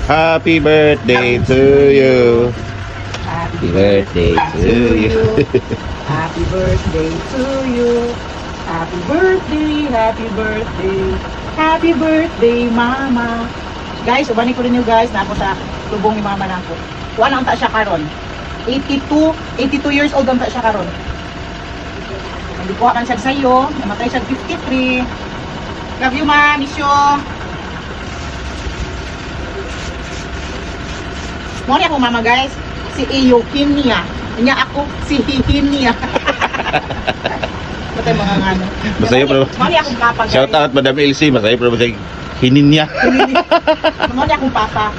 Happy birthday to you. Happy birthday to you. Happy birthday to you. Happy birthday, happy birthday. Happy birthday, mama. Guys, ubanin ko rin yung guys na ako sa tubong ni mama na ako. Kuha na ang ta siya karon. 82 years old ang ta siya karon. Hindi ko kan siya sa'yo. Namatay siya 53. Love you, ma. Miss you. Mori ako, mama, guys. Si Eugenia. Niya ako, si Hihinia. Ito yung mga ngano. Masaya pa. Mori akong papa, guys. Shout out Madam Elsie, masaya pa masaya. Hinin niya. Mori akong papa.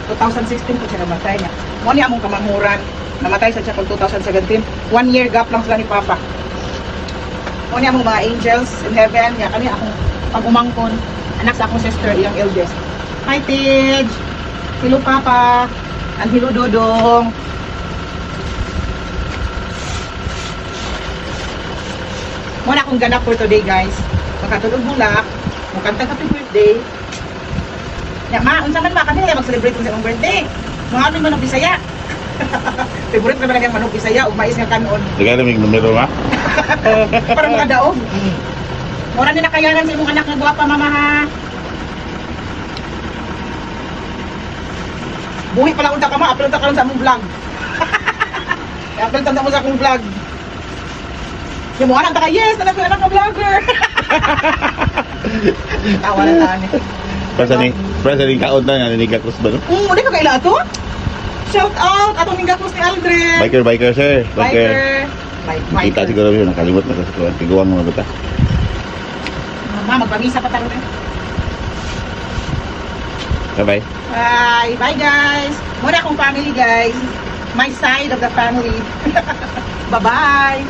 2016 ko siya namatay niya. Mori akong kamamuran. Namatay sa siya pag 2017. 1 year gap lang sila ni papa. Mori akong mga angels in heaven. Kaya kami akong pag-umangkon. Anak sa akong sister, yung eldest. Hi, Tej! Hello, Papa! And hello, Dodong! Muna akong ganap for today, guys. Magkatulog bulak. Magkantang happy birthday. Ya, ma, unsa man ba kami mag-celebrate sa imong birthday? Mga ano manok Bisaya? Favorite naman ang manok Bisaya o mais nga kanon. Sige na may numero ha. Para mga daog. Mura na nakayanan sa imong anak nga guwapa, mama, ha? Buhi pala unta ka, ma. Upload ka lang sa among vlog. I-upload mo sa akong vlog. Yung mga anak ka, yes, anak ko anak na vlogger. Tawa na tayo. Prasa ni kaon na nga ni Gakos ba no? Hindi ka kaila ito? Shout out! Atong ninggatos ni Aldrin. Biker sir. Biker. Kita siguro yun, nakalimot na sa kuwan. Tiguang mga bata. Mama, magpamisa pa tayo na. Bye-bye. Bye! Bye, guys! Muna akong family, guys. My side of the family. Bye-bye!